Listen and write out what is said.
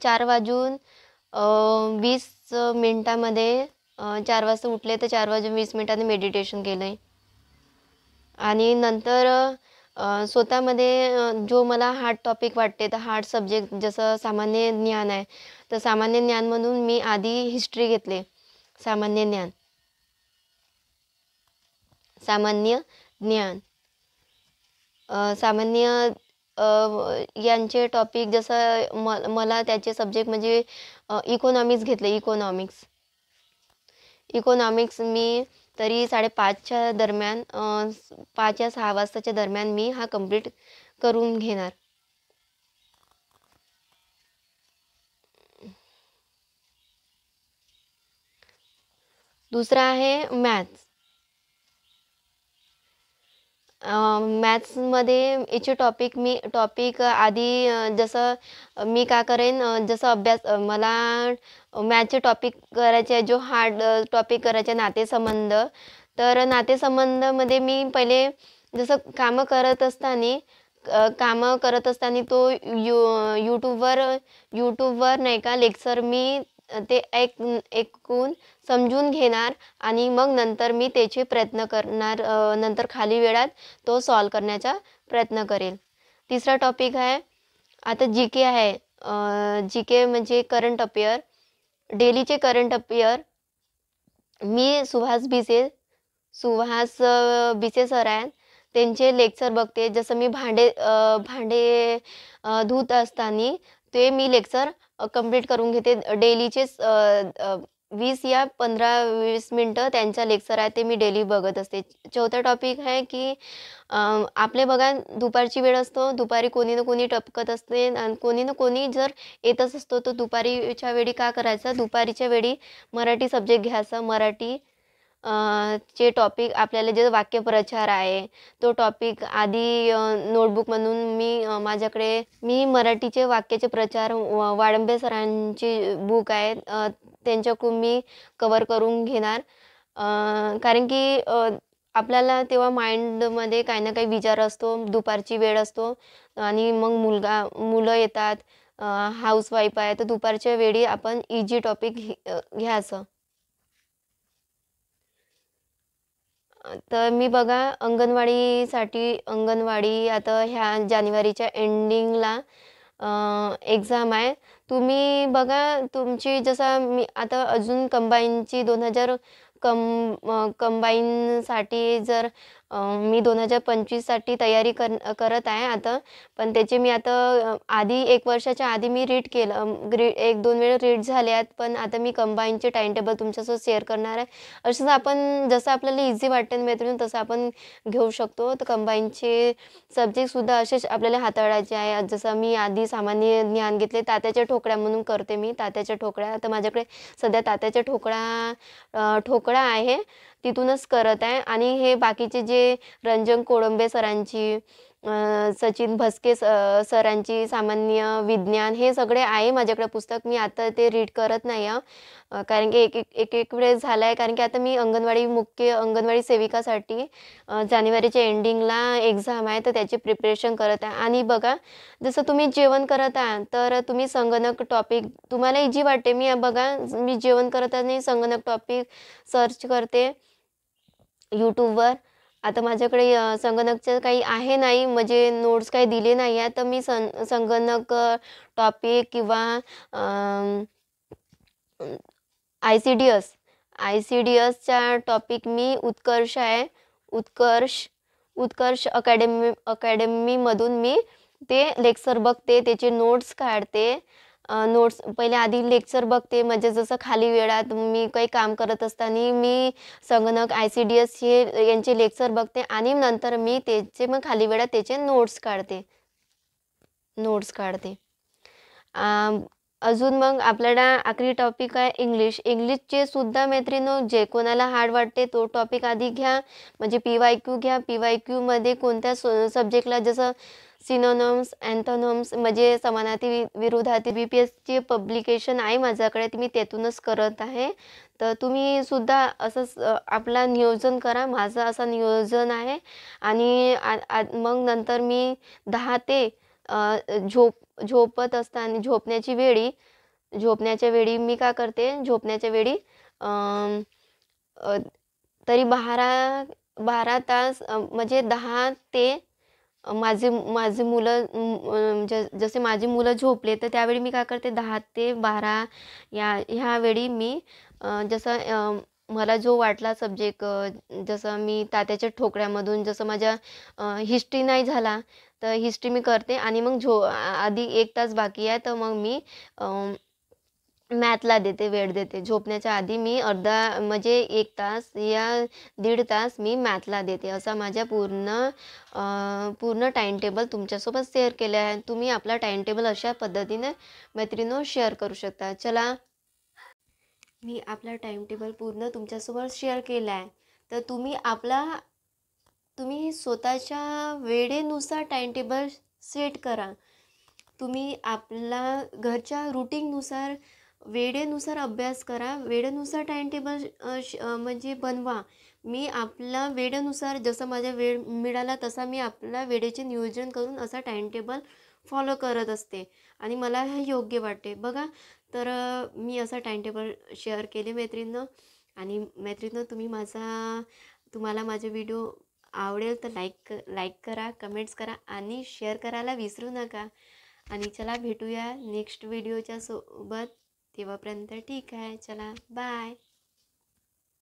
4:20 4 वाजता उठले तर 4:20 मेडिटेशन केलं आहे. आणि नंतर स्वतःमध्ये जो मला हार्ड टॉपिक वाटते तर हार्ड सब्जेक्ट जसं सामान्य ज्ञान आहे, तर सामान्य ज्ञान म्हणून मी आधी हिस्ट्री घेतले. सामान्य ज्ञान सामान्य ज्ञान सामान्य यांचे टॉपिक जसं मला त्याचे सब्जेक्ट म्हणजे इकॉनॉमिक्स घेतले. इकॉनॉमिक्स मी तरी 5:30च्या दरम्यान 5 या 6 वाजताच्या दरम्यान मी हा कंप्लीट करून घेणार. दुसरा आहे मॅथ्स. मॅथ्समध्ये याचे टॉपिक आधी जसं मी का करेन, जसं अभ्यास मला मॅथचे टॉपिक करायचे आहे, जो हार्ड टॉपिक करायचे नातेसंबंध. तर नातेसंबंधमध्ये मी पहिले जसं कामं करत असताना तो यूट्यूबवर नाही का लेक्चर मी ते ऐकून समजून घेणार आणि मग नंतर मी त्याचे प्रयत्न करणार. नंतर खाली वेळात तो सॉल्व करण्याचा प्रयत्न करेल. तिसरा टॉपिक आहे आता जी आहे. जी म्हणजे करंट अफेअर, डेलीचे करंट अफेअर. मी सुहास भिसे सर आहेत, त्यांचे लेक्चर बघते. जसं मी भांडे धुत असताना ते मी लेक्चर कंप्लीट करून घेते. डेलीचे 20 या 15-20 मिनटं त्यांचा लेक्चर आहे, ते मी डेली बघत असते. चौथा टॉपिक आहे की आपले बघा दुपारची वेळ असतो, दुपारी कोणी ना कोणी टपकत असते आणि कोणी ना कोणी जर येतच असतो, तर दुपारीच्या वेळी का करायचं, दुपारीच्या वेळी मराठी सब्जेक्ट घ्यायचा. मराठी चे टॉपिक आपल्याला जे वाक्यप्रचार आहे तो टॉपिक आधी नोटबुक म्हणून मी मराठीचे वाक्याचे प्रचार वाडंबे सरांची बुक आहे, त्यांच्याकडून मी कवर करून घेणार. कारण की आपल्याला तेव्हा माइंडमध्ये काही ना काही विचार असतो, दुपारची वेळ असतो आणि मग मुलं येतात, हाऊसवाईफ आहे, तर दुपारच्या वेळी आपण इझी टॉपिक घ्यायचं. तर मी बघा अंगणवाडी आता ह्या जानेवारीच्या एंडिंगला एक्झाम आहे. तुम्ही बघा तुमची जसं मी आता अजून कंबाईनची कंबाईनसाठी जर मी 2025साठी तयारी करत आहे आता. पण त्याचे मी आता आधी 1 वर्षाच्या आधी मी रीड केलं, 1-2 वेळा रीड झाले आहेत. पण आता मी कंबाईनचे टाईमटेबल तुमच्यासोबत शेअर करणार आहे. असंच आपण जसं आपल्याला इझी वाटतं मैत्रिणी तसं आपण घेऊ शकतो. तर कंबाईनचे सब्जेक्टसुद्धा असेच आपल्याला हाताळायचे आहे. जसं मी आधी सामान्य ज्ञान घेतले, तात्याच्या ठोकळ्या म्हणून करते मी तात्याच्या ठोकळ्या. तर माझ्याकडे सध्या तात्याच्या ठोकळा आहे, तिथूनच करत आहे. आणि हे बाकीचे जे रंजन कोळंबे सरांची, सचिन भस्के सरांची सामान्य विज्ञान, हे सगळे आहे माझ्याकडे पुस्तक. मी आता ते रीड करत नाही आहे, कारण की एक वेळेस झाला आहे. कारण की आता मी अंगणवाडी सेविकासाठी जानेवारीच्या एंडिंगला एक्झाम आहे, तर त्याची प्रिपरेशन करत आहे. आणि बघा जसं तुम्ही जेवण करत आहे तर तुम्ही संगणक टॉपिक तुम्हाला इझी वाटते. मी जेवण करत आणि संगणक टॉपिक सर्च करते यूट्यूबवर. आता माझ्याकडे संगणकचं काही आहे नाही, म्हणजे नोट्स काही दिले नाही आहे, तर मी संगणक टॉपिक किंवा ICDSच्या टॉपिक मी उत्कर्ष अकॅडमीमधून मी ते लेक्चर बघते, त्याचे नोट्स काढते. पहिले आधी लेक्चर बघते, म्हणजे जसं खाली वेळात मी काही काम करत असताना मी संगणक ICDS यांचे लेक्चर बघते आणि नंतर मी त्याचे मग खाली वेळात त्याचे नोट्स काढते. अजून मग आपल्याला आखरी टॉपिक आहे इंग्लिशचे सुद्धा मैत्रिणींनो, जे कोणाला हार्ड वाटते तो टॉपिक आधी घ्या. म्हणजे PYQ घ्या. PYQमध्ये कोणत्या सब्जेक्टला जसं सिनोनम्स, अँथोनम्स म्हणजे समानार्थी विरुद्धार्थी BPSची पब्लिकेशन आहे माझ्याकडे, मी त्यातूनच करत आहे. तर तुम्ही सुद्धा असंच आपला नियोजन करा. माझं असं नियोजन आहे. आणि मग नंतर मी 10 ते झोपत असताना झोपण्याची वेळी झोपण्याच्या वेळी मी काय करते, झोपण्याच्या वेळी अं, अ, तरी 12 तास म्हणजे 10 ते माझी माझी मुलं जसे माझी मुलं झोपले तर त्यावेळी मी काय करते 10 ते 12 ह्या वेळी मी जसं मला जो वाटला सब्जेक्ट, जसं मी तात्याच्या ठोकळ्यामधून जसं माझ्या हिस्ट्री नाही झाला तर हिस्ट्री मी करते आणि मग आधी 1 तास बाकी आहे तर मग मी मॅथला वेळ देते. झोपण्याच्या आधी मी अर्धा म्हणजे 1 तास या 1.5 तास मी मॅथला देते. असा माझ्या पूर्ण टाईमटेबल तुमच्यासोबत शेअर केला आहे. तुम्ही आपला टाईमटेबल अशा पद्धतीने मैत्रिणींनो शेअर करू शकता. चला, मी आपला टाईमटेबल पूर्ण तुमच्यासोबत शेअर केला आहे. तर तुम्ही स्वतःच्या वेळेनुसार टाईमटेबल सेट करा. तुम्ही आपला घरच्या रूटीननुसार वेळेनुसार अभ्यास करा, वेळेनुसार टाईमटेबल म्हणजे बनवा. मी आपला वेळेनुसार जसं माझा वेळ मिळाला तसा मी आपला वेळेचे नियोजन करून असा टाईमटेबल फॉलो करत असते आणि मला हे योग्य वाटते बघा. तर मी असा टाईमटेबल शेअर केले मैत्रिणींनो. आणि मैत्रिणींनो, तुम्हाला माझे व्हिडिओ आवडेल तर लाईक करा, कमेंट्स करा आणि शेअर करायला विसरू नका. आणि चला भेटूया नेक्स्ट व्हिडिओच्या सोबत. तेव्हापर्यंत ठीक आहे. चला, बाय.